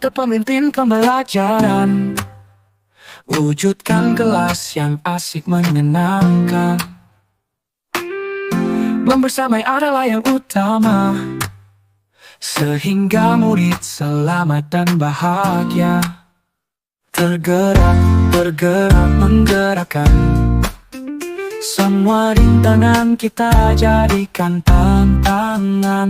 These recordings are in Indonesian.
kita pemimpin pembelajaran, wujudkan kelas yang asik menyenangkan. Membersamai adalah yang utama, sehingga murid selamat dan bahagia. Tergerak, bergerak, menggerakkan semua rintangan, kita jadikan tantangan.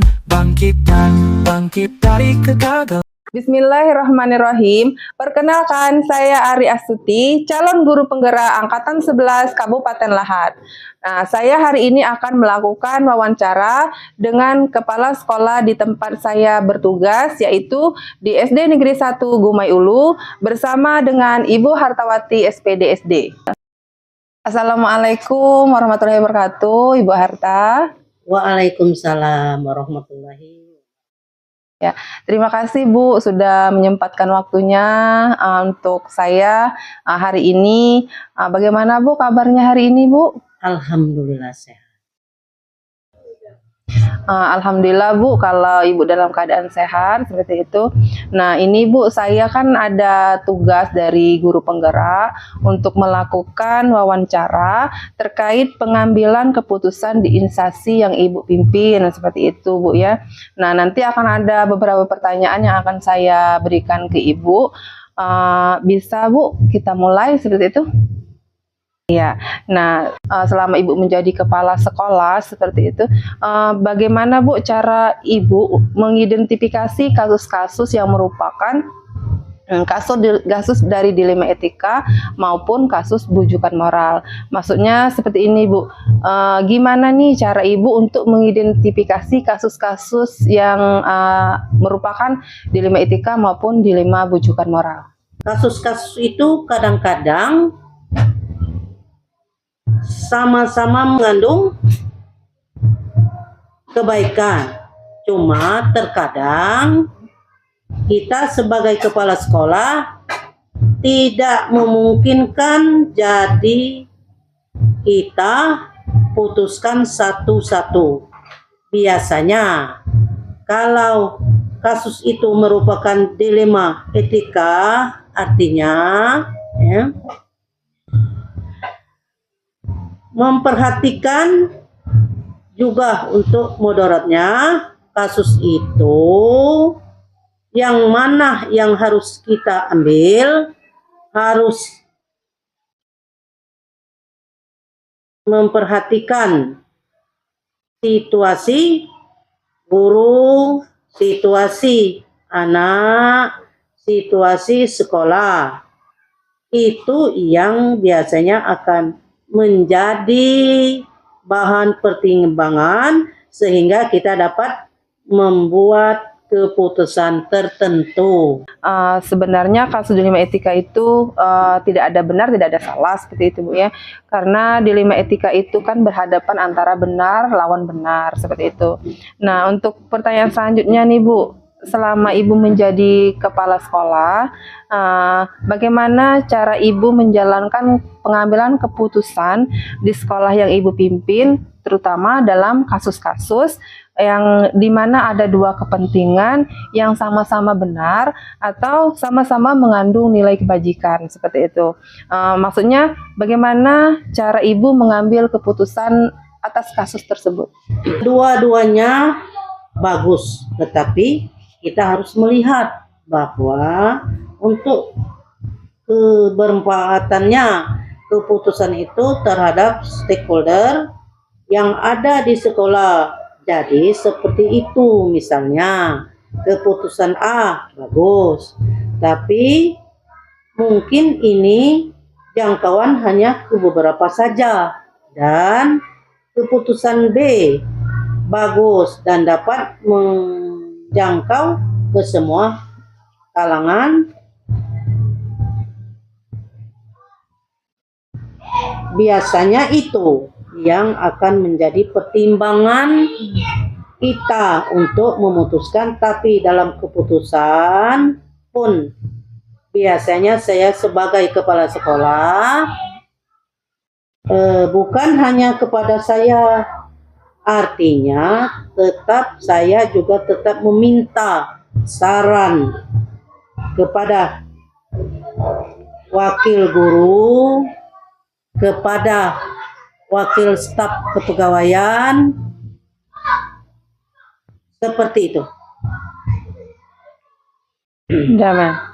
Bangkit dari kegagalan. Bismillahirrahmanirrahim. Perkenalkan, saya Ari Astuti, calon guru penggerak Angkatan 11 Kabupaten Lahat. Nah, saya hari ini akan melakukan wawancara dengan kepala sekolah di tempat saya bertugas, yaitu di SD Negeri 1 Gumai Ulu, bersama dengan Ibu Hartawati SPD SD. Assalamualaikum warahmatullahi wabarakatuh, Ibu Harta. Waalaikumsalam warahmatullahi. Ya, terima kasih Bu sudah menyempatkan waktunya untuk saya hari ini. Bagaimana Bu kabarnya hari ini Bu? Alhamdulillah sehat. Alhamdulillah Bu, kalau Ibu dalam keadaan sehat seperti itu. Nah ini Bu, saya kan ada tugas dari guru penggerak untuk melakukan wawancara terkait pengambilan keputusan di instansi yang Ibu pimpin, seperti itu Bu ya. Nah nanti akan ada beberapa pertanyaan yang akan saya berikan ke Ibu. Bisa Bu, kita mulai seperti itu? Ya, nah selama Ibu menjadi kepala sekolah seperti itu, bagaimana Bu cara Ibu mengidentifikasi kasus-kasus yang merupakan kasus dari dilema etika maupun kasus bujukan moral? Maksudnya seperti ini Bu, gimana nih cara Ibu untuk mengidentifikasi kasus-kasus yang merupakan dilema etika maupun dilema bujukan moral? Kasus-kasus itu kadang-kadang sama-sama mengandung kebaikan, cuma terkadang kita sebagai kepala sekolah tidak memungkinkan, jadi kita putuskan satu-satu. Biasanya kalau kasus itu merupakan dilema etika, artinya ya, memperhatikan juga untuk mudaratnya kasus itu, yang mana yang harus kita ambil, harus memperhatikan situasi guru, situasi anak, situasi sekolah. Itu yang biasanya akan menjadi bahan pertimbangan sehingga kita dapat membuat keputusan tertentu. Sebenarnya kasus dilema etika itu tidak ada benar, tidak ada salah seperti itu Bu ya. Karena dilema etika itu kan berhadapan antara benar lawan benar seperti itu. Nah, untuk pertanyaan selanjutnya nih Bu, selama Ibu menjadi kepala sekolah, bagaimana cara Ibu menjalankan pengambilan keputusan di sekolah yang Ibu pimpin, terutama dalam kasus-kasus yang dimana ada dua kepentingan yang sama-sama benar atau sama-sama mengandung nilai kebajikan seperti itu. Maksudnya bagaimana cara Ibu mengambil keputusan atas kasus tersebut? Dua-duanya bagus, tetapi kita harus melihat bahwa untuk kebermanfaatannya keputusan itu terhadap stakeholder yang ada di sekolah. Jadi seperti itu, misalnya keputusan A bagus, tapi mungkin ini jangkauan hanya ke beberapa saja, dan keputusan B bagus dan dapat menjangkau ke semua kalangan. Biasanya itu yang akan menjadi pertimbangan kita untuk memutuskan. Tapi dalam keputusan pun biasanya saya sebagai kepala sekolah bukan hanya kepada saya, artinya tetap saya juga tetap meminta saran kepada wakil guru, kepada wakil staf kepegawaian, seperti itu. Damai.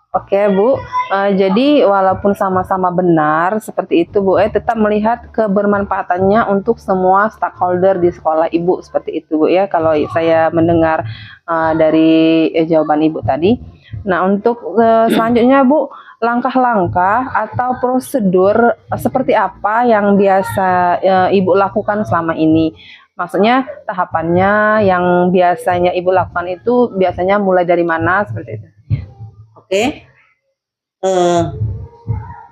Oke Bu, jadi walaupun sama-sama benar seperti itu Bu, tetap melihat kebermanfaatannya untuk semua stakeholder di sekolah Ibu seperti itu Bu ya. Kalau saya mendengar dari jawaban Ibu tadi. Nah untuk selanjutnya Bu, langkah-langkah atau prosedur seperti apa yang biasa Ibu lakukan selama ini? Maksudnya tahapannya yang biasanya Ibu lakukan itu biasanya mulai dari mana seperti itu? Oke.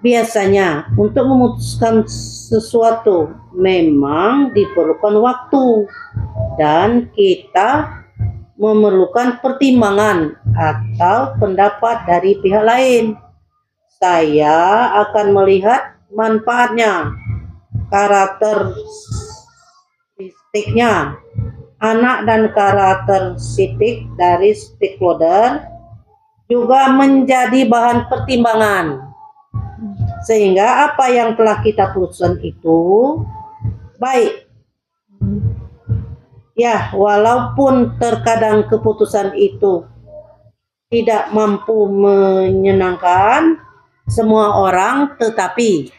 Biasanya untuk memutuskan sesuatu memang diperlukan waktu dan kita memerlukan pertimbangan atau pendapat dari pihak lain. Saya akan melihat manfaatnya, karakteristiknya, anak dan karakteristik dari stakeholder juga menjadi bahan pertimbangan, sehingga apa yang telah kita putuskan itu baik. Ya, walaupun terkadang keputusan itu tidak mampu menyenangkan semua orang, tetapi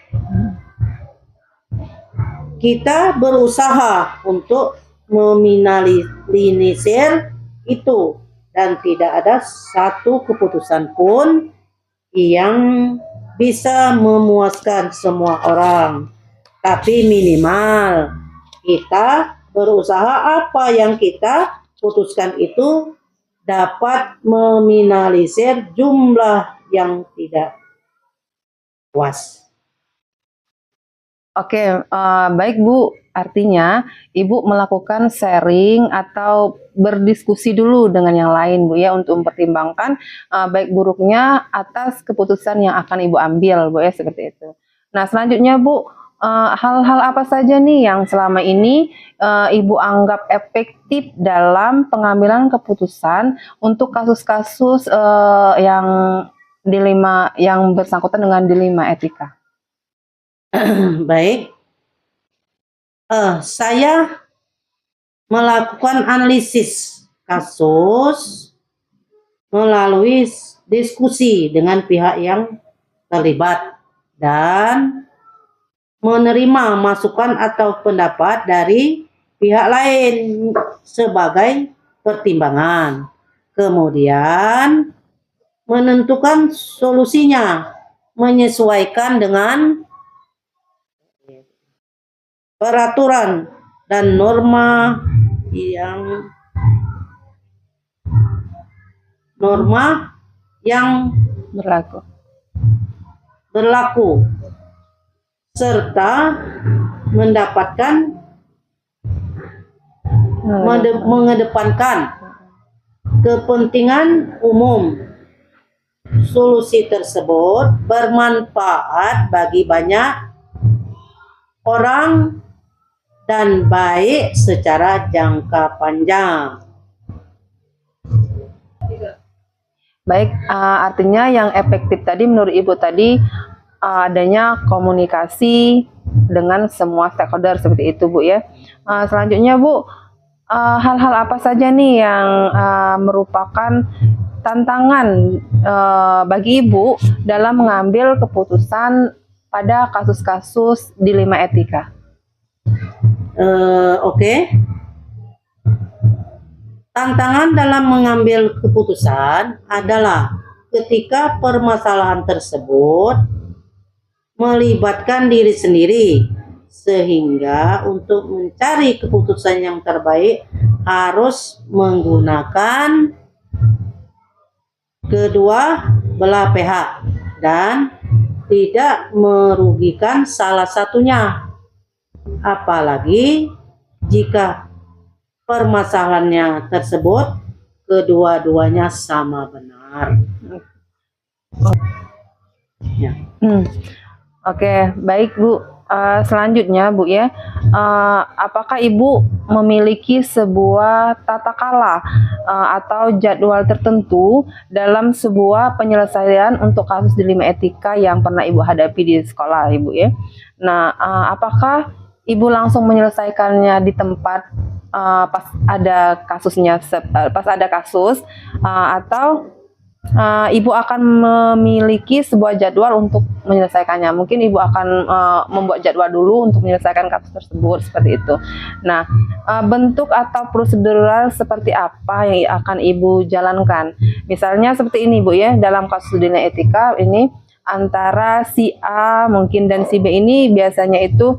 kita berusaha untuk meminimalisir itu. Dan tidak ada satu keputusan pun yang bisa memuaskan semua orang. Tapi minimal kita berusaha apa yang kita putuskan itu dapat meminimalisir jumlah yang tidak puas. Oke, baik Bu. Artinya Ibu melakukan sharing atau berdiskusi dulu dengan yang lain Bu ya untuk mempertimbangkan baik buruknya atas keputusan yang akan Ibu ambil Bu ya seperti itu. Nah selanjutnya Bu, hal-hal apa saja nih yang selama ini Ibu anggap efektif dalam pengambilan keputusan untuk kasus-kasus yang bersangkutan dengan dilema etika? Baik, saya melakukan analisis kasus melalui diskusi dengan pihak yang terlibat dan menerima masukan atau pendapat dari pihak lain sebagai pertimbangan. Kemudian menentukan solusinya menyesuaikan dengan peraturan dan norma yang berlaku serta mengedepankan kepentingan umum. Solusi tersebut bermanfaat bagi banyak orang dan baik secara jangka panjang. Baik, artinya yang efektif tadi menurut Ibu tadi adanya komunikasi dengan semua stakeholder seperti itu Bu ya. Selanjutnya Bu, hal-hal apa saja nih yang merupakan tantangan bagi Ibu dalam mengambil keputusan pada kasus-kasus dilema etika? Oke. Tantangan dalam mengambil keputusan adalah ketika permasalahan tersebut melibatkan diri sendiri, sehingga untuk mencari keputusan yang terbaik harus menggunakan kedua belah pihak dan tidak merugikan salah satunya. Apalagi jika permasalahannya tersebut kedua-duanya sama benar. Ya. Oke, baik Bu. Selanjutnya Bu ya, apakah Ibu memiliki sebuah tata kala atau jadwal tertentu dalam sebuah penyelesaian untuk kasus dilema etika yang pernah Ibu hadapi di sekolah Ibu ya? Nah, apakah Ibu langsung menyelesaikannya di tempat pas ada kasusnya, pas ada kasus, atau Ibu akan memiliki sebuah jadwal untuk menyelesaikannya. Mungkin Ibu akan membuat jadwal dulu untuk menyelesaikan kasus tersebut, seperti itu. Nah, bentuk atau prosedural seperti apa yang akan Ibu jalankan? Misalnya seperti ini Bu ya, dalam kasus dilema etika ini antara si A mungkin dan si B ini biasanya itu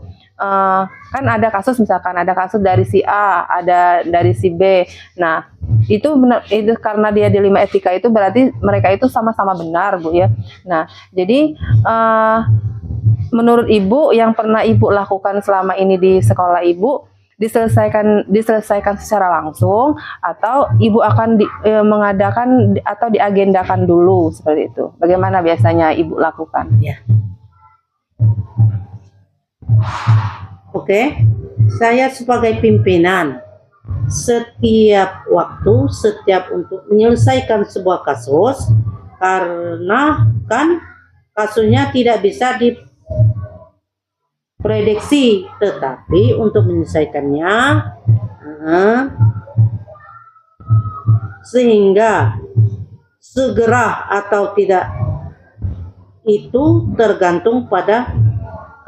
kan ada kasus, misalkan ada kasus dari si A, ada dari si B. Nah, itu benar, itu karena dia dilema etika itu berarti mereka itu sama-sama benar Bu ya. Nah, jadi menurut Ibu yang pernah Ibu lakukan selama ini di sekolah Ibu diselesaikan secara langsung, atau Ibu akan mengadakan atau diagendakan dulu seperti itu. Bagaimana biasanya Ibu lakukan? Ya. Oke, saya sebagai pimpinan setiap waktu, setiap untuk menyelesaikan sebuah kasus, karena kan kasusnya tidak bisa diprediksi, tetapi untuk menyelesaikannya sehingga segera atau tidak itu tergantung pada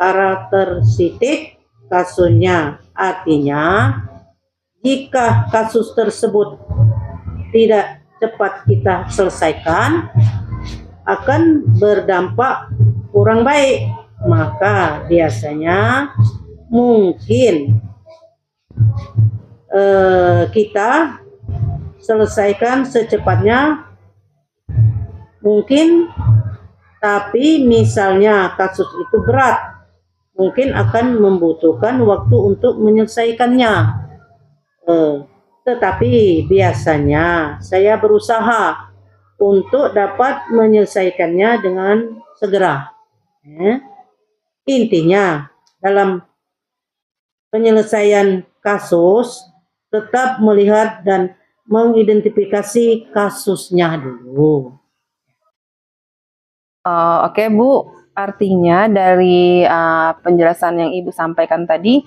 karakteristik kasusnya. Artinya, jika kasus tersebut tidak cepat kita selesaikan, akan berdampak kurang baik. Maka biasanya mungkin kita selesaikan secepatnya mungkin, tapi misalnya kasus itu berat, mungkin akan membutuhkan waktu untuk menyelesaikannya. Tetapi biasanya saya berusaha untuk dapat menyelesaikannya dengan segera. Intinya dalam penyelesaian kasus tetap melihat dan mengidentifikasi kasusnya dulu. Oke Bu, artinya dari penjelasan yang Ibu sampaikan tadi,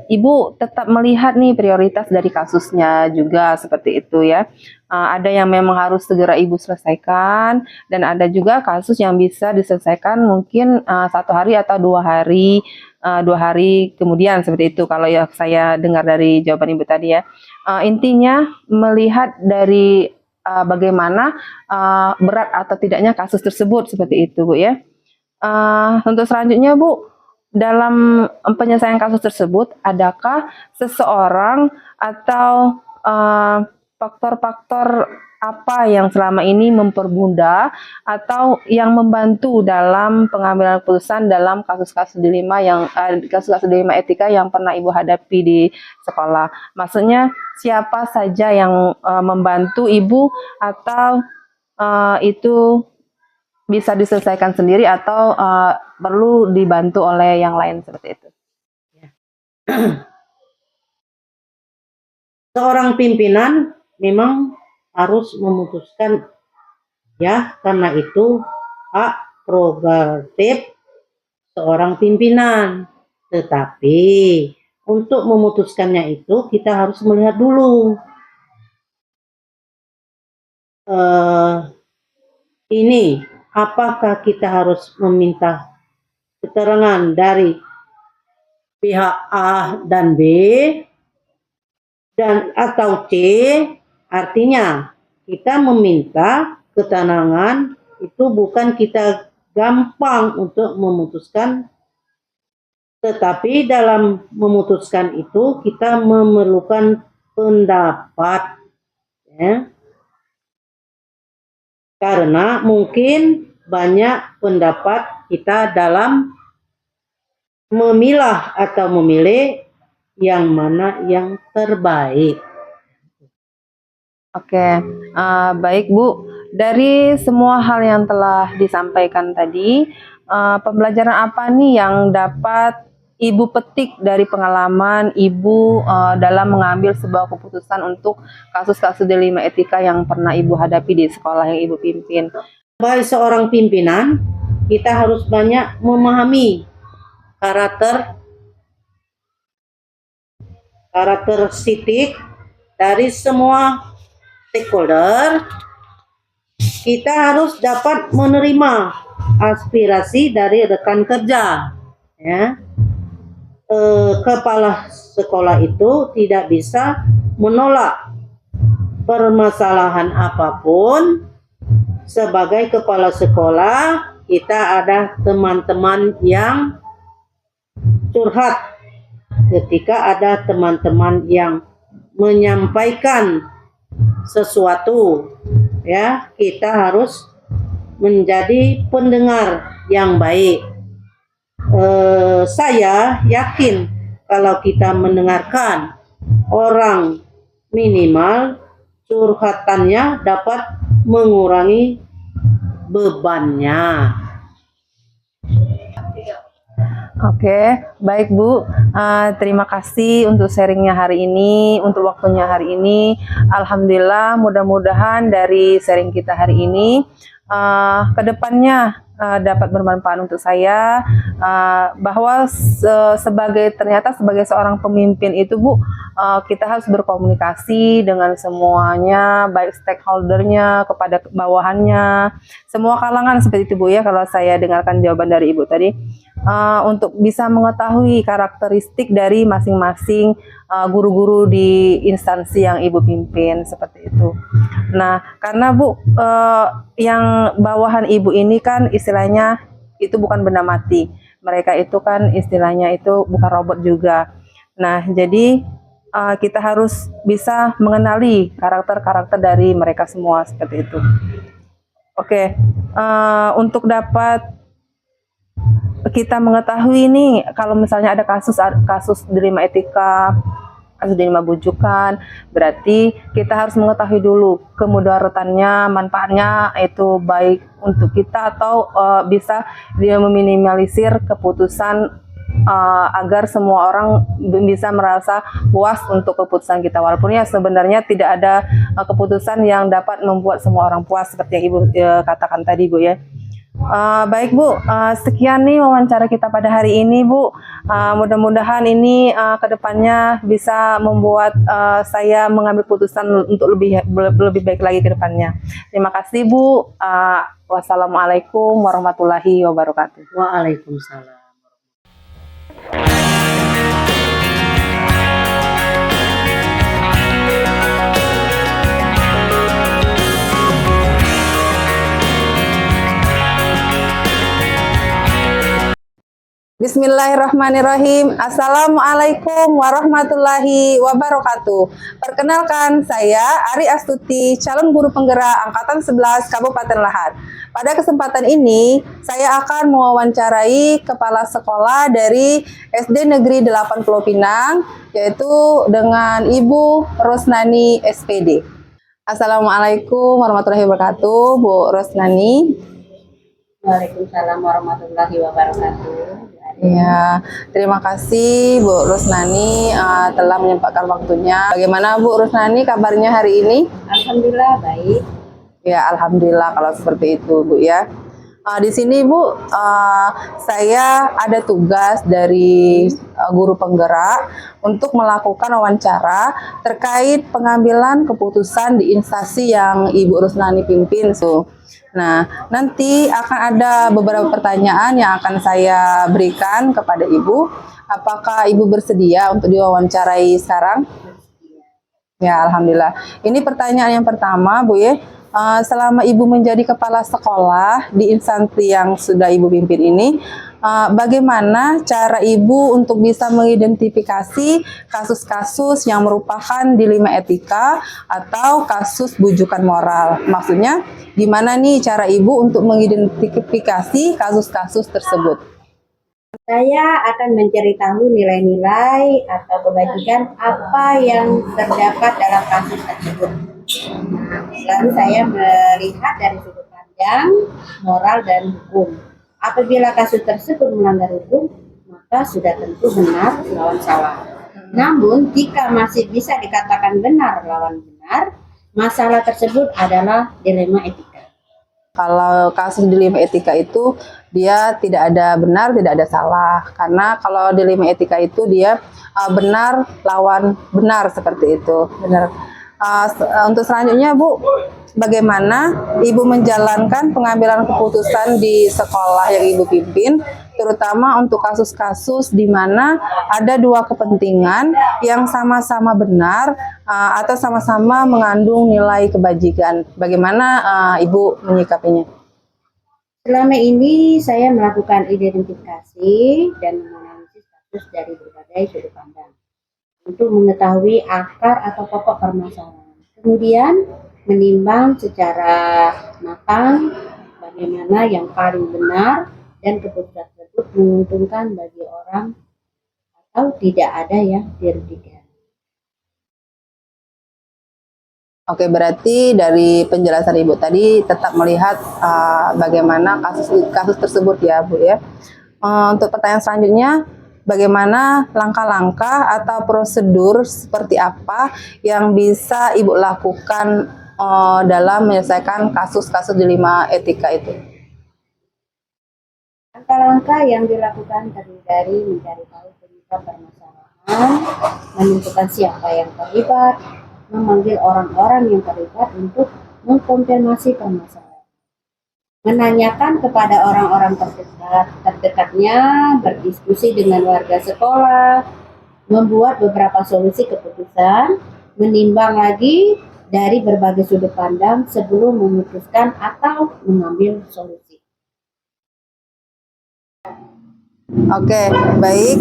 Ibu tetap melihat nih prioritas dari kasusnya juga seperti itu ya. Ada yang memang harus segera Ibu selesaikan, dan ada juga kasus yang bisa diselesaikan mungkin 1 hari atau 2 hari kemudian, seperti itu kalau ya saya dengar dari jawaban Ibu tadi ya. Intinya melihat dari bagaimana berat atau tidaknya kasus tersebut, seperti itu Bu ya. Untuk selanjutnya Bu, dalam penyelesaian kasus tersebut, adakah seseorang atau faktor-faktor apa yang selama ini mempermudah atau yang membantu dalam pengambilan keputusan dalam kasus-kasus dilema kasus-kasus dilema etika yang pernah Ibu hadapi di sekolah? Maksudnya siapa saja yang membantu Ibu, atau itu bisa diselesaikan sendiri, atau perlu dibantu oleh yang lain, seperti itu? Seorang pimpinan memang harus memutuskan ya, karena itu hak prerogatif seorang pimpinan. Tetapi untuk memutuskannya itu kita harus melihat dulu ini, apakah kita harus meminta keterangan dari pihak A dan B dan atau C. Artinya kita meminta keterangan itu bukan kita gampang untuk memutuskan, tetapi dalam memutuskan itu kita memerlukan pendapat ya. Karena mungkin banyak pendapat kita dalam memilah atau memilih yang mana yang terbaik. Oke, baik Bu. Dari semua hal yang telah disampaikan tadi, pembelajaran apa nih yang dapat Ibu petik dari pengalaman Ibu dalam mengambil sebuah keputusan untuk kasus-kasus dilema etika yang pernah Ibu hadapi di sekolah yang Ibu pimpin? Sebagai seorang pimpinan, kita harus banyak memahami karakteristik dari semua stakeholder. Kita harus dapat menerima aspirasi dari rekan kerja, ya. Kepala sekolah itu tidak bisa menolak permasalahan apapun. Sebagai kepala sekolah, kita ada teman-teman yang curhat. Ketika ada teman-teman yang menyampaikan sesuatu, ya, kita harus menjadi pendengar yang baik. Saya yakin kalau kita mendengarkan orang, minimal curhatannya dapat mengurangi bebannya. Oke, baik Bu. Terima kasih untuk sharingnya hari ini, untuk waktunya hari ini. Alhamdulillah, mudah-mudahan dari sharing kita hari ini, kedepannya dapat bermanfaat untuk saya, bahwa ternyata sebagai seorang pemimpin itu Bu, kita harus berkomunikasi dengan semuanya, baik stakeholdernya kepada bawahannya, semua kalangan seperti itu Bu ya, kalau saya dengarkan jawaban dari Ibu tadi, untuk bisa mengetahui karakteristik dari masing-masing guru-guru di instansi yang Ibu pimpin seperti itu. Nah, karena Bu, yang bawahan Ibu ini kan istilahnya itu bukan benda mati. Mereka itu kan istilahnya itu bukan robot juga. Nah, jadi kita harus bisa mengenali karakter-karakter dari mereka semua seperti itu. Oke, untuk dapat kita mengetahui nih, kalau misalnya ada kasus dilema etika, kasus dilema bujukan, berarti kita harus mengetahui dulu kemudaratannya, manfaatnya itu baik untuk kita atau bisa dia meminimalisir keputusan agar semua orang bisa merasa puas untuk keputusan kita, walaupun ya sebenarnya tidak ada keputusan yang dapat membuat semua orang puas seperti yang Ibu katakan tadi Bu ya. Baik Bu, sekian nih wawancara kita pada hari ini Bu. Mudah-mudahan ini kedepannya bisa membuat saya mengambil keputusan untuk lebih baik lagi ke depannya. Terima kasih Bu. Wassalamualaikum warahmatullahi wabarakatuh. Waalaikumsalam. Bismillahirrahmanirrahim. Assalamualaikum warahmatullahi wabarakatuh. Perkenalkan, saya Ari Astuti, calon guru penggerak Angkatan 11 Kabupaten Lahad. Pada kesempatan ini, saya akan mewawancarai kepala sekolah dari SD Negeri 8 Pulau Pinang, yaitu dengan Ibu Rosnani SPD. Assalamualaikum warahmatullahi wabarakatuh, Bu Rosnani. Waalaikumsalam warahmatullahi wabarakatuh. Ya, terima kasih Bu Rosnani telah menyempatkan waktunya. Bagaimana Bu Rosnani kabarnya hari ini? Alhamdulillah baik. Ya, alhamdulillah kalau seperti itu Bu ya. Di sini Bu, saya ada tugas dari guru penggerak untuk melakukan wawancara terkait pengambilan keputusan di instansi yang Ibu Rosnani pimpin. Nah, nanti akan ada beberapa pertanyaan yang akan saya berikan kepada Ibu. Apakah Ibu bersedia untuk diwawancarai sekarang? Ya, alhamdulillah. Ini pertanyaan yang pertama, Bu ya. Selama Ibu menjadi kepala sekolah di instansi yang sudah Ibu pimpin ini, bagaimana cara Ibu untuk bisa mengidentifikasi kasus-kasus yang merupakan dilema etika atau kasus bujukan moral? Maksudnya, gimana nih cara Ibu untuk mengidentifikasi kasus-kasus tersebut? Saya akan mencari tahu nilai-nilai atau kebajikan apa yang terdapat dalam kasus tersebut. Lalu saya melihat dari sudut pandang moral dan hukum. Apabila kasus tersebut melanggar hukum, maka sudah tentu benar lawan salah. Namun, jika masih bisa dikatakan benar lawan benar, masalah tersebut adalah dilema etika. Kalau kasus dilema etika itu dia tidak ada benar, tidak ada salah. Karena kalau dilema etika itu dia benar lawan benar seperti itu. Benar. Untuk selanjutnya Bu, bagaimana Ibu menjalankan pengambilan keputusan di sekolah yang Ibu pimpin, terutama untuk kasus-kasus di mana ada dua kepentingan yang sama-sama benar atau sama-sama mengandung nilai kebajikan. Bagaimana Ibu menyikapinya? Selama ini saya melakukan identifikasi dan menganalisis kasus dari berbagai sudut pandang untuk mengetahui akar atau pokok permasalahan. Kemudian menimbang secara matang bagaimana yang paling benar dan keputusan tersebut menguntungkan bagi orang atau tidak ada yang dirugikan. Oke, berarti dari penjelasan Ibu tadi tetap melihat bagaimana kasus tersebut ya Bu ya. Untuk pertanyaan selanjutnya, bagaimana langkah-langkah atau prosedur seperti apa yang bisa Ibu lakukan dalam menyelesaikan kasus-kasus dilema etika itu? Langkah-langkah yang dilakukan terdiri dari mencari tahu penyebab permasalahan, menentukan siapa yang terlibat, memanggil orang-orang yang terlibat untuk mengkonfirmasi permasalahan, menanyakan kepada orang-orang terdekatnya, berdiskusi dengan warga sekolah, membuat beberapa solusi keputusan, menimbang lagi dari berbagai sudut pandang sebelum memutuskan atau mengambil solusi. Oke, baik.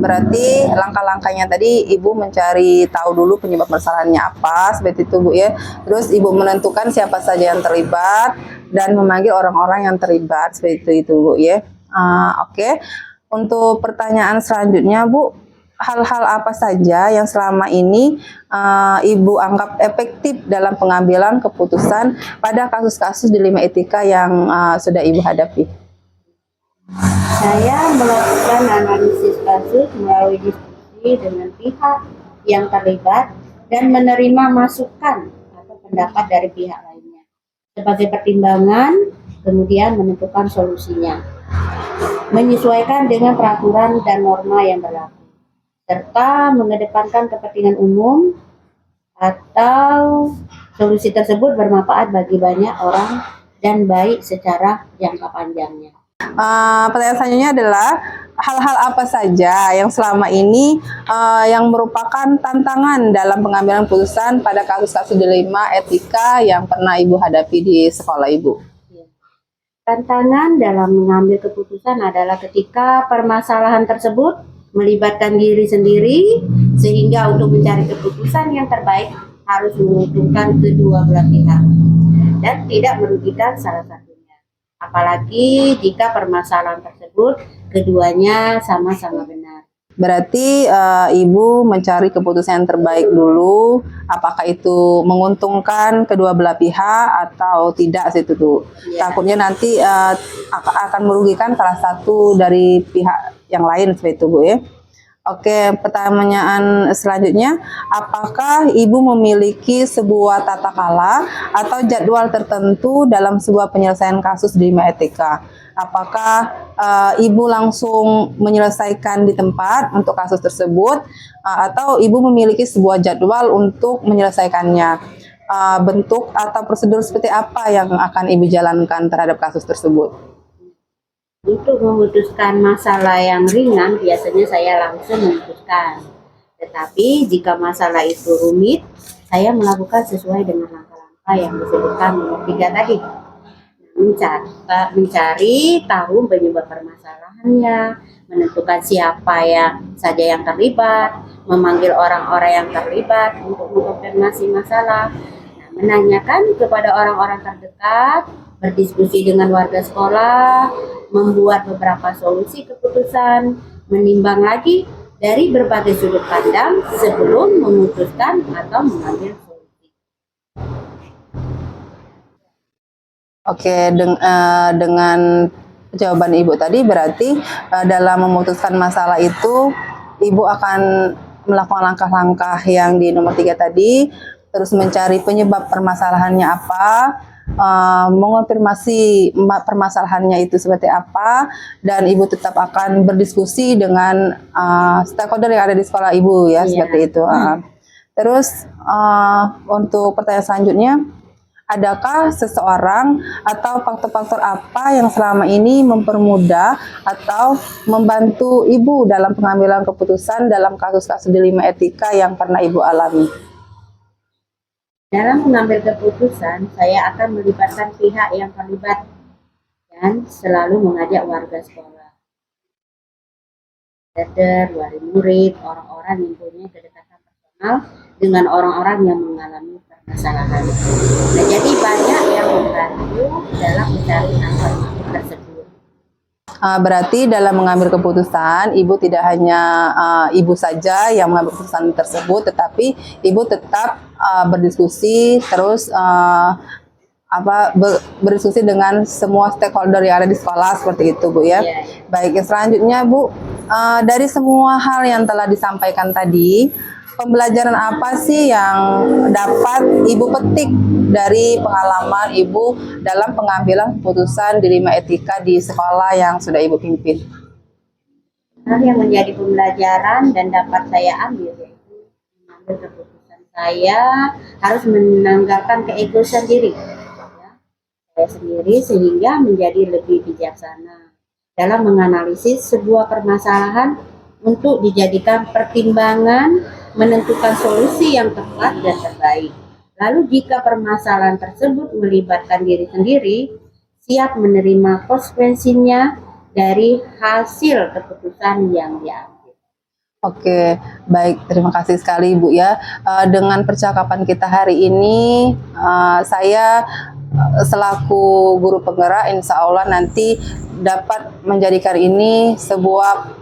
Berarti langkah-langkahnya tadi Ibu mencari tahu dulu penyebab masalahnya apa, seperti itu Bu ya. Terus Ibu menentukan siapa saja yang terlibat dan memanggil orang-orang yang terlibat, seperti itu Bu ya. Oke. Untuk pertanyaan selanjutnya Bu, hal-hal apa saja yang selama ini Ibu anggap efektif dalam pengambilan keputusan pada kasus-kasus dilema etika yang sudah Ibu hadapi? Saya melakukan analisis kasus melalui diskusi dengan pihak yang terlibat dan menerima masukan atau pendapat dari pihak lainnya sebagai pertimbangan, kemudian menentukan solusinya, menyesuaikan dengan peraturan dan norma yang berlaku, serta mengedepankan kepentingan umum atau solusi tersebut bermanfaat bagi banyak orang dan baik secara jangka panjangnya. Pertanyaan selanjutnya adalah hal-hal apa saja yang selama ini yang merupakan tantangan dalam pengambilan keputusan pada kasus-kasus dilema etika yang pernah Ibu hadapi di sekolah Ibu? Tantangan dalam mengambil keputusan adalah ketika permasalahan tersebut melibatkan diri sendiri, sehingga untuk mencari keputusan yang terbaik harus menguntungkan kedua belah pihak dan tidak merugikan salah satunya. Apalagi jika permasalahan tersebut keduanya sama-sama benar. Berarti Ibu mencari keputusan yang terbaik dulu, apakah itu menguntungkan kedua belah pihak atau tidak situ tuh. Ya. Takutnya nanti akan merugikan salah satu dari pihak yang lain seperti itu Bu ya. Oke, pertanyaan selanjutnya, apakah Ibu memiliki sebuah tata kala atau jadwal tertentu dalam sebuah penyelesaian kasus dilema etika? Apakah Ibu langsung menyelesaikan di tempat untuk kasus tersebut atau Ibu memiliki sebuah jadwal untuk menyelesaikannya? Bentuk atau prosedur seperti apa yang akan Ibu jalankan terhadap kasus tersebut? Untuk memutuskan masalah yang ringan, biasanya saya langsung memutuskan. Tetapi jika masalah itu rumit, saya melakukan sesuai dengan langkah-langkah yang disebutkan nomor 3 tadi. Mencari tahu penyebab permasalahannya, menentukan siapa saja yang terlibat, memanggil orang-orang yang terlibat untuk mengkonfirmasi masalah, menanyakan kepada orang-orang terdekat, berdiskusi dengan warga sekolah, membuat beberapa solusi keputusan, menimbang lagi dari berbagai sudut pandang sebelum memutuskan atau mengambil solusi. Oke, dengan jawaban Ibu tadi berarti dalam memutuskan masalah itu Ibu akan melakukan langkah-langkah yang di nomor 3 tadi, terus mencari penyebab permasalahannya apa, mengonfirmasi permasalahannya itu seperti apa, dan Ibu tetap akan berdiskusi dengan stakeholder yang ada di sekolah Ibu ya, Iya. seperti itu. Terus untuk pertanyaan selanjutnya, adakah seseorang atau faktor-faktor apa yang selama ini mempermudah atau membantu Ibu dalam pengambilan keputusan dalam kasus-kasus dilema etika yang pernah Ibu alami? Dalam mengambil keputusan, saya akan melibatkan pihak yang terlibat dan selalu mengajak warga sekolah, wali murid, orang-orang yang punya kedekatan personal dengan orang-orang yang mengalami permasalahan. Nah, jadi banyak yang membantu dalam mencari alternatif tersebut. Berarti dalam mengambil keputusan, Ibu tidak hanya Ibu saja yang mengambil keputusan tersebut, tetapi Ibu tetap berdiskusi terus berdiskusi dengan semua stakeholder yang ada di sekolah seperti itu, Bu ya. Iya. Baik, selanjutnya Bu, dari semua hal yang telah disampaikan tadi, pembelajaran apa sih yang dapat Ibu petik dari pengalaman Ibu dalam pengambilan keputusan dilema etika di sekolah yang sudah Ibu pimpin? Hal yang menjadi pembelajaran dan dapat saya ambil yaitu mengambil keputusan saya harus menanggalkan keegoisan diri, ya, saya sendiri, sehingga menjadi lebih bijaksana dalam menganalisis sebuah permasalahan untuk dijadikan pertimbangan menentukan solusi yang tepat dan terbaik. Lalu jika permasalahan tersebut melibatkan diri sendiri, siap menerima konsekuensinya dari hasil keputusan yang diambil. Oke, baik. Terima kasih sekali Ibu ya. Dengan percakapan kita hari ini, saya selaku guru penggerak, insya Allah nanti dapat menjadikan ini sebuah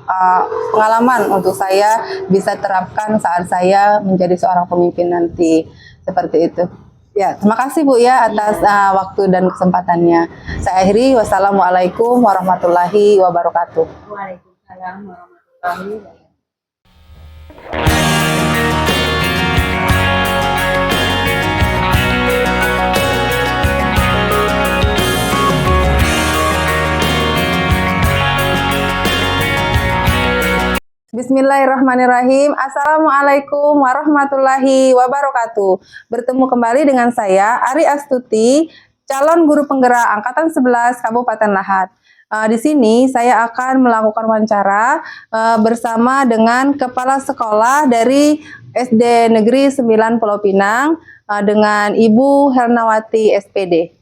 pengalaman untuk saya bisa terapkan saat saya menjadi seorang pemimpin nanti. Seperti itu. Ya, terima kasih Bu ya atas waktu dan kesempatannya. Saya akhiri, wassalamualaikum warahmatullahi wabarakatuh. Waalaikumsalam warahmatullahi wabarakatuh. Bismillahirrahmanirrahim. Assalamualaikum warahmatullahi wabarakatuh. Bertemu kembali dengan saya Ari Astuti, calon guru penggerak angkatan 11 Kabupaten Lahat. Di sini saya akan melakukan wawancara bersama dengan kepala sekolah dari SD Negeri 9 Pulau Pinang dengan Ibu Hernawati SPD.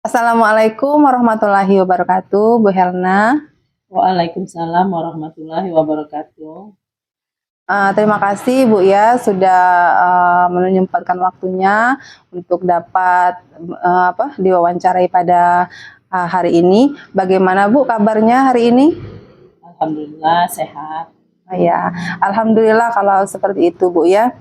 Assalamualaikum warahmatullahi wabarakatuh, Bu Herna. Waalaikumsalam warahmatullahi wabarakatuh. Terima kasih Bu ya sudah menyempatkan waktunya untuk dapat diwawancarai pada hari ini. Bagaimana Bu kabarnya hari ini? Alhamdulillah sehat. Ya, alhamdulillah kalau seperti itu Bu ya.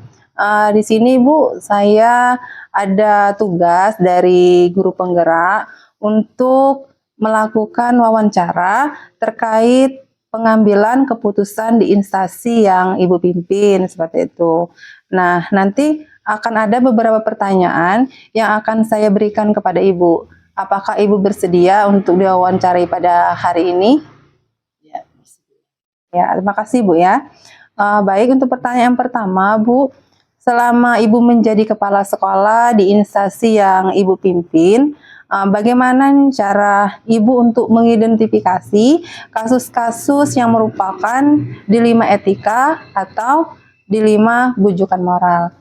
Di sini Bu, saya ada tugas dari guru penggerak untuk melakukan wawancara terkait pengambilan keputusan di instansi yang Ibu pimpin seperti itu. Nah, nanti akan ada beberapa pertanyaan yang akan saya berikan kepada Ibu. Apakah Ibu bersedia untuk diwawancarai pada hari ini? Ya, Ya, terima kasih Bu ya. Baik, untuk pertanyaan pertama Bu, selama Ibu menjadi kepala sekolah di instansi yang Ibu pimpin, bagaimana cara Ibu untuk mengidentifikasi kasus-kasus yang merupakan dilema etika atau dilema bujukan moral?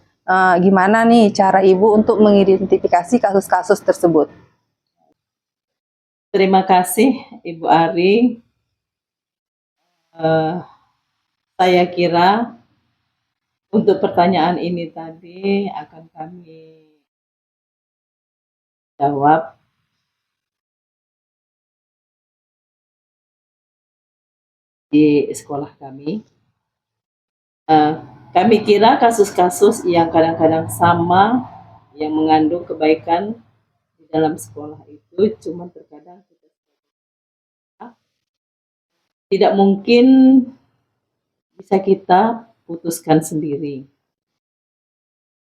Gimana nih cara Ibu untuk mengidentifikasi kasus-kasus tersebut? terima kasih Ibu Ari. Saya kira untuk pertanyaan ini tadi akan kami jawab di sekolah kami. Kami kira kasus-kasus yang kadang-kadang sama, yang mengandung kebaikan di dalam sekolah itu cuman terkadang kita tidak mungkin bisa kita putuskan sendiri.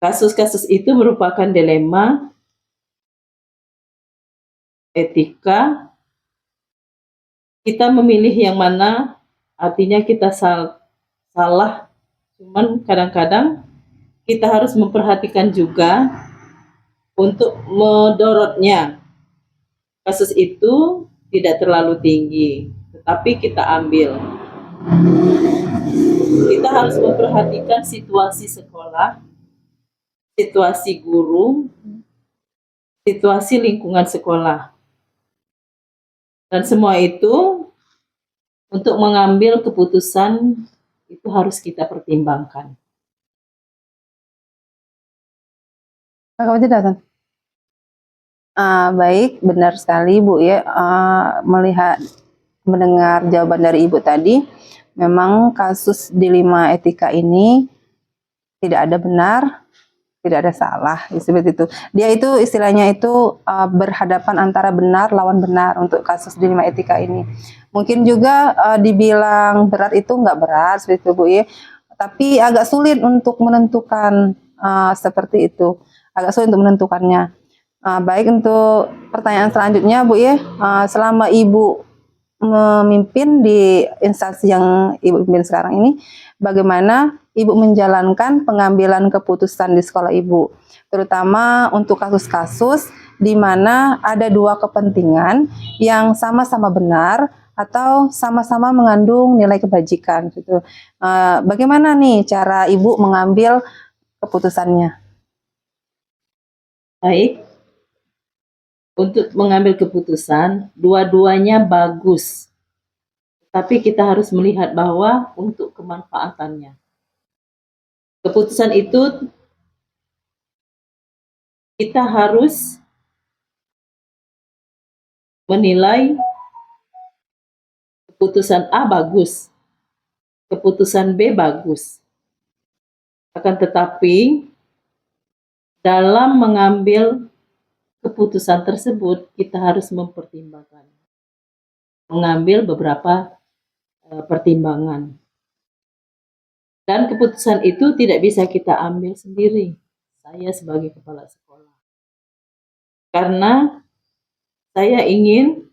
Kasus-kasus itu merupakan dilema etika. Kita memilih yang mana, artinya kita salah. Cuman kadang-kadang kita harus memperhatikan juga untuk mendorotnya. Kasus itu tidak terlalu tinggi, tetapi kita ambil. Kita harus memperhatikan situasi sekolah, situasi guru, situasi lingkungan sekolah. Dan semua itu untuk mengambil keputusan itu harus kita pertimbangkan. Kakak Wajid datang. Baik, benar sekali Bu ya. Mendengar jawaban dari Ibu tadi, memang kasus dilema etika ini tidak ada benar, tidak ada salah, seperti itu. Dia itu istilahnya itu berhadapan antara benar lawan benar untuk kasus dilema etika ini. Mungkin juga dibilang berat itu nggak berat, seperti itu Bu ya. Tapi agak sulit untuk menentukan seperti itu, agak sulit untuk menentukannya. Baik, untuk pertanyaan selanjutnya Bu ya, selama Ibu memimpin di instansi yang Ibu pimpin sekarang ini, bagaimana Ibu menjalankan pengambilan keputusan di sekolah Ibu, terutama untuk kasus-kasus di mana ada dua kepentingan yang sama-sama benar atau sama-sama mengandung nilai kebajikan gitu. Bagaimana nih cara Ibu mengambil keputusannya? Baik, untuk mengambil keputusan, dua-duanya bagus. Tapi kita harus melihat bahwa untuk kemanfaatannya. Keputusan itu kita harus menilai keputusan A bagus, keputusan B bagus. Akan tetapi, dalam mengambil keputusan tersebut, kita harus mempertimbangkan. Mengambil beberapa pertimbangan. Dan keputusan itu tidak bisa kita ambil sendiri, saya sebagai kepala sekolah. Karena saya ingin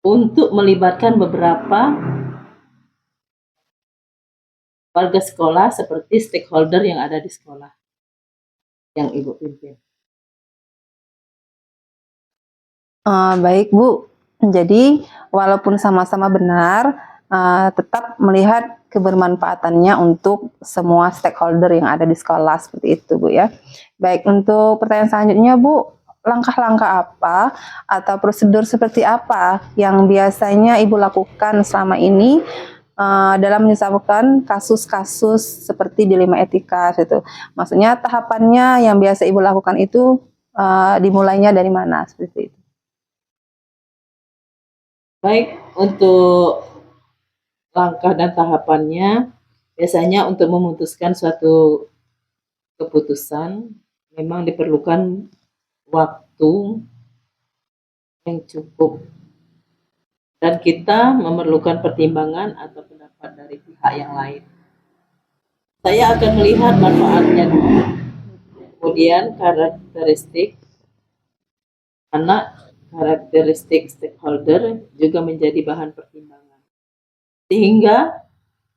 untuk melibatkan beberapa warga sekolah seperti stakeholder yang ada di sekolah yang Ibu pimpin. Baik Bu, jadi walaupun sama-sama benar, tetap melihat kebermanfaatannya untuk semua stakeholder yang ada di sekolah, seperti itu Bu ya. Baik, untuk pertanyaan selanjutnya Bu, langkah-langkah apa atau prosedur seperti apa yang biasanya Ibu lakukan selama ini dalam menyelesaikan kasus-kasus seperti dilema etika gitu. Maksudnya tahapannya yang biasa Ibu lakukan itu dimulainya dari mana, seperti itu. Baik, untuk langkah dan tahapannya, biasanya untuk memutuskan suatu keputusan memang diperlukan waktu yang cukup, dan kita memerlukan pertimbangan atau pendapat dari pihak yang lain. Saya akan melihat manfaatnya dulu, kemudian karakteristik anak, karakteristik stakeholder juga menjadi bahan pertimbangan. Sehingga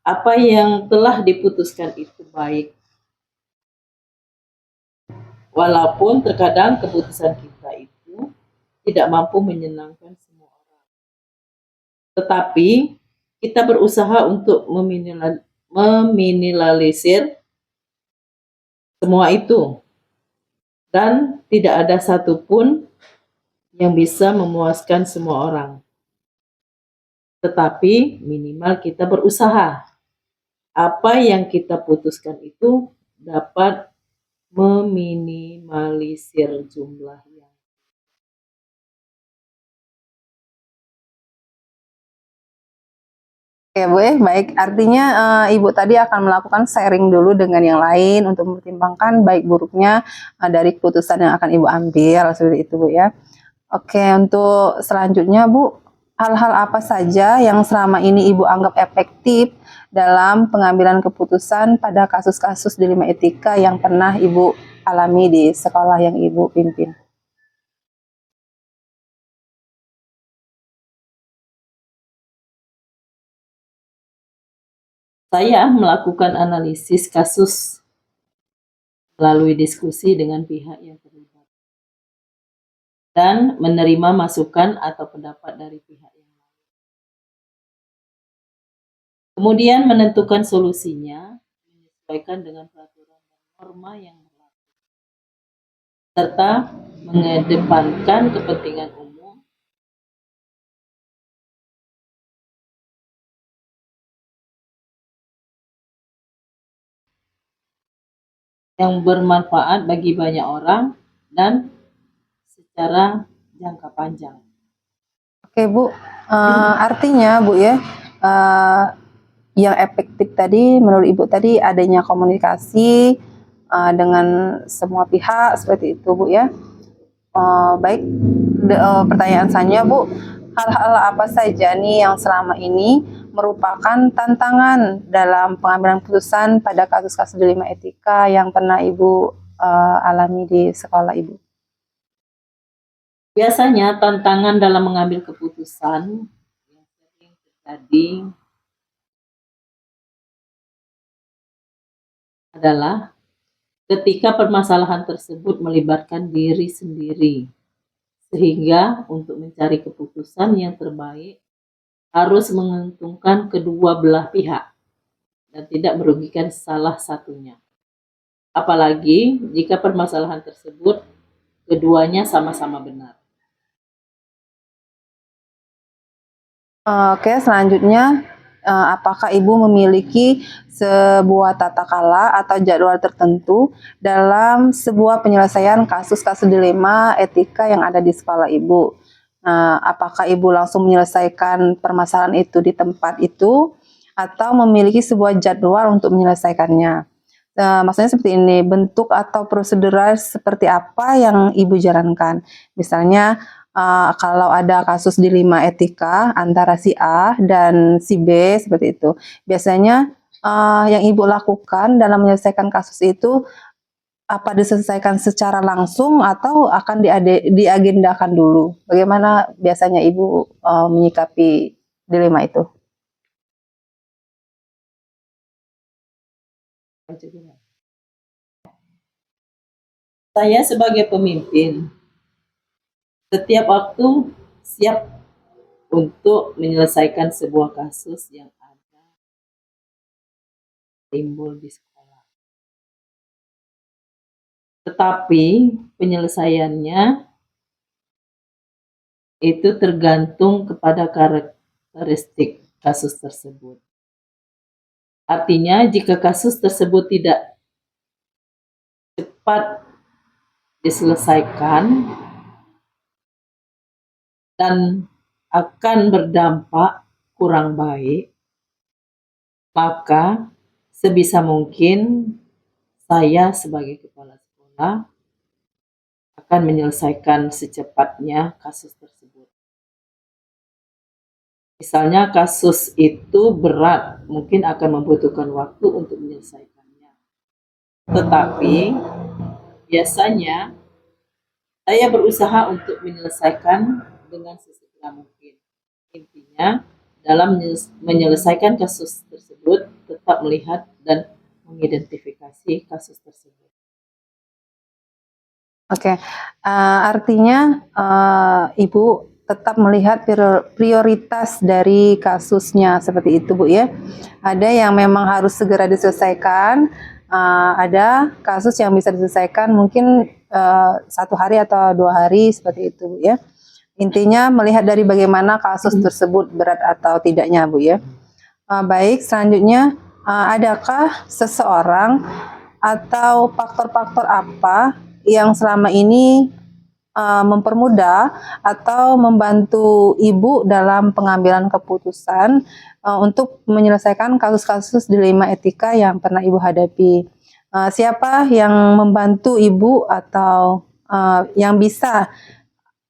apa yang telah diputuskan itu baik. Walaupun terkadang keputusan kita itu tidak mampu menyenangkan semua orang. Tetapi kita berusaha untuk meminimalisir semua itu. Dan tidak ada satupun yang bisa memuaskan semua orang. Tetapi minimal kita berusaha. Apa yang kita putuskan itu dapat meminimalisir jumlah Oke Bu, baik. Artinya Ibu tadi akan melakukan sharing dulu dengan yang lain untuk mempertimbangkan baik buruknya dari keputusan yang akan Ibu ambil, seperti itu Bu ya. Oke, untuk selanjutnya Bu, hal-hal apa saja yang selama ini Ibu anggap efektif dalam pengambilan keputusan pada kasus-kasus dilema etika yang pernah Ibu alami di sekolah yang Ibu pimpin? Saya melakukan analisis kasus melalui diskusi dengan pihak yang terlibat dan menerima masukan atau pendapat dari pihak yang lain. Kemudian menentukan solusinya menyesuaikan dengan peraturan dan norma yang berlaku, serta mengedepankan kepentingan umum yang bermanfaat bagi banyak orang dan secara jangka panjang. Oke Bu, artinya Bu ya, yang efektif tadi menurut Ibu tadi adanya komunikasi dengan semua pihak seperti itu Bu ya. Baik, pertanyaan saya Bu, hal-hal apa saja nih yang selama ini merupakan tantangan dalam pengambilan keputusan pada kasus-kasus dilema etika yang pernah Ibu alami di sekolah Ibu? Biasanya tantangan dalam mengambil keputusan yang sering terjadi adalah ketika permasalahan tersebut melibatkan diri sendiri, sehingga untuk mencari keputusan yang terbaik harus menguntungkan kedua belah pihak dan tidak merugikan salah satunya. Apalagi jika permasalahan tersebut keduanya sama-sama benar. Oke, selanjutnya apakah Ibu memiliki sebuah tata kala atau jadwal tertentu dalam sebuah penyelesaian kasus-kasus dilema etika yang ada di sekolah Ibu? Apakah Ibu langsung menyelesaikan permasalahan itu di tempat itu atau memiliki sebuah jadwal untuk menyelesaikannya? Maksudnya seperti ini, bentuk atau prosedural seperti apa yang Ibu jalankan? Misalnya kalau ada kasus dilema etika antara si A dan si B seperti itu, biasanya yang Ibu lakukan dalam menyelesaikan kasus itu apa diselesaikan secara langsung atau akan diagendakan dulu? Bagaimana biasanya Ibu menyikapi dilema itu? Saya sebagai pemimpin setiap waktu siap untuk menyelesaikan sebuah kasus yang ada timbul di sekolah. Tetapi penyelesaiannya itu tergantung kepada karakteristik kasus tersebut. Artinya jika kasus tersebut tidak cepat diselesaikan dan akan berdampak kurang baik, maka sebisa mungkin saya sebagai kepala sekolah akan menyelesaikan secepatnya kasus tersebut. Misalnya kasus itu berat, mungkin akan membutuhkan waktu untuk menyelesaikannya. Tetapi biasanya saya berusaha untuk menyelesaikan dengan sesegera mungkin. Intinya, dalam menyelesaikan kasus tersebut, tetap melihat dan mengidentifikasi kasus tersebut. Oke, artinya Ibu tetap melihat prioritas dari kasusnya seperti itu Bu ya. Ada yang memang harus segera diselesaikan, ada kasus yang bisa diselesaikan mungkin 1 hari atau 2 hari seperti itu Bu ya. Intinya melihat dari bagaimana kasus tersebut berat atau tidaknya Bu ya. Baik, selanjutnya adakah seseorang atau faktor-faktor apa yang selama ini mempermudah atau membantu ibu dalam pengambilan keputusan untuk menyelesaikan kasus-kasus dilema etika yang pernah ibu hadapi. Siapa yang membantu ibu atau yang bisa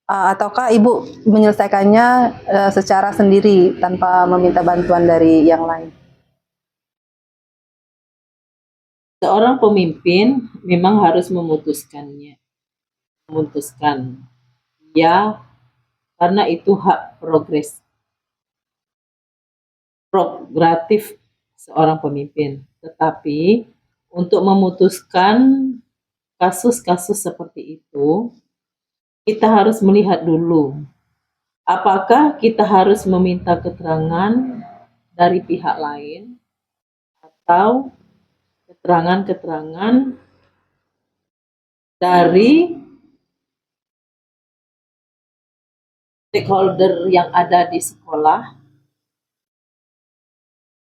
ataukah ibu menyelesaikannya secara sendiri tanpa meminta bantuan dari yang lain? Seorang pemimpin memang harus memutuskan ya, karena itu hak prerogatif seorang pemimpin. Tetapi untuk memutuskan kasus-kasus seperti itu, kita harus melihat dulu apakah kita harus meminta keterangan dari pihak lain atau keterangan-keterangan dari stakeholder yang ada di sekolah,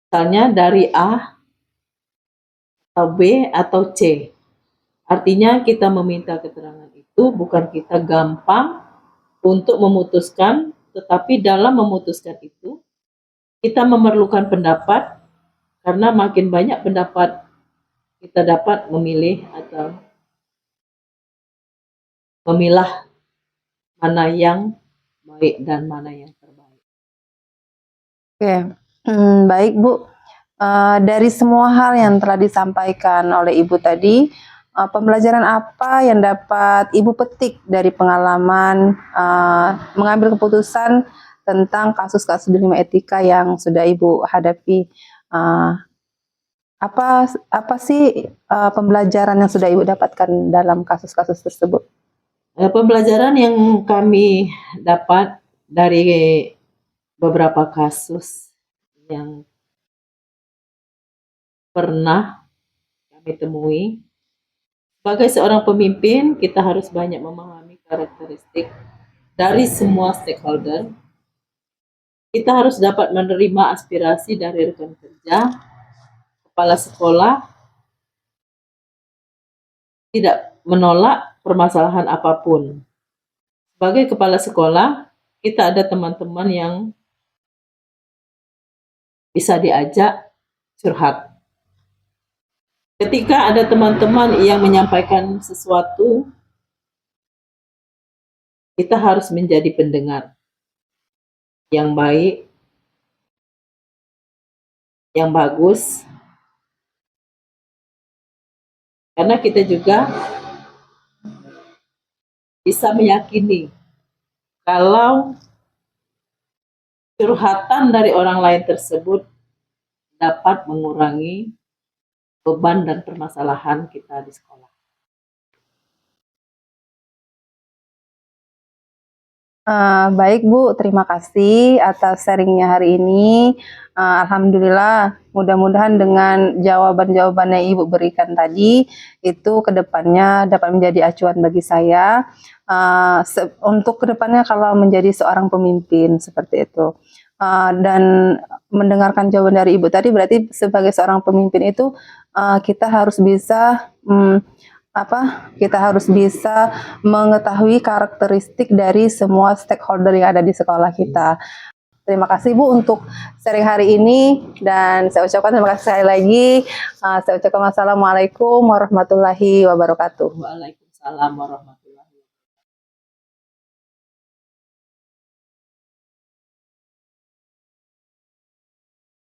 misalnya dari A atau B atau C. Artinya kita meminta keterangan itu bukan kita gampang untuk memutuskan, tetapi dalam memutuskan itu kita memerlukan pendapat, karena makin banyak pendapat kita dapat memilih atau memilah mana yang baik dan mana yang terbaik. Oke, baik Bu. Dari semua hal yang telah disampaikan oleh Ibu tadi, pembelajaran apa yang dapat Ibu petik dari pengalaman mengambil keputusan tentang kasus-kasus dilema etika yang sudah Ibu hadapi? Apa sih pembelajaran yang sudah Ibu dapatkan dalam kasus-kasus tersebut? Pembelajaran yang kami dapat dari beberapa kasus yang pernah kami temui, sebagai seorang pemimpin kita harus banyak memahami karakteristik dari semua stakeholder. Kita harus dapat menerima aspirasi dari rekan kerja, kepala sekolah, tidak menolak permasalahan apapun. Sebagai kepala sekolah, kita ada teman-teman yang bisa diajak curhat. Ketika ada teman-teman yang menyampaikan sesuatu, kita harus menjadi pendengar yang baik, yang bagus, karena kita juga bisa meyakini kalau curhatan dari orang lain tersebut dapat mengurangi beban dan permasalahan kita di sekolah. Baik Bu, terima kasih atas sharingnya hari ini. Alhamdulillah, mudah-mudahan dengan jawaban-jawaban yang Ibu berikan tadi, itu kedepannya dapat menjadi acuan bagi saya. Untuk kedepannya kalau menjadi seorang pemimpin seperti itu. Dan mendengarkan jawaban dari Ibu tadi, berarti sebagai seorang pemimpin itu kita harus bisa kita harus bisa mengetahui karakteristik dari semua stakeholder yang ada di sekolah kita. Terima kasih Bu untuk sharing hari ini, dan saya ucapkan terima kasih sekali lagi. Saya ucapkan wassalamualaikum warahmatullahi wabarakatuh. Waalaikumsalam warahmatullahi wabarakatuh.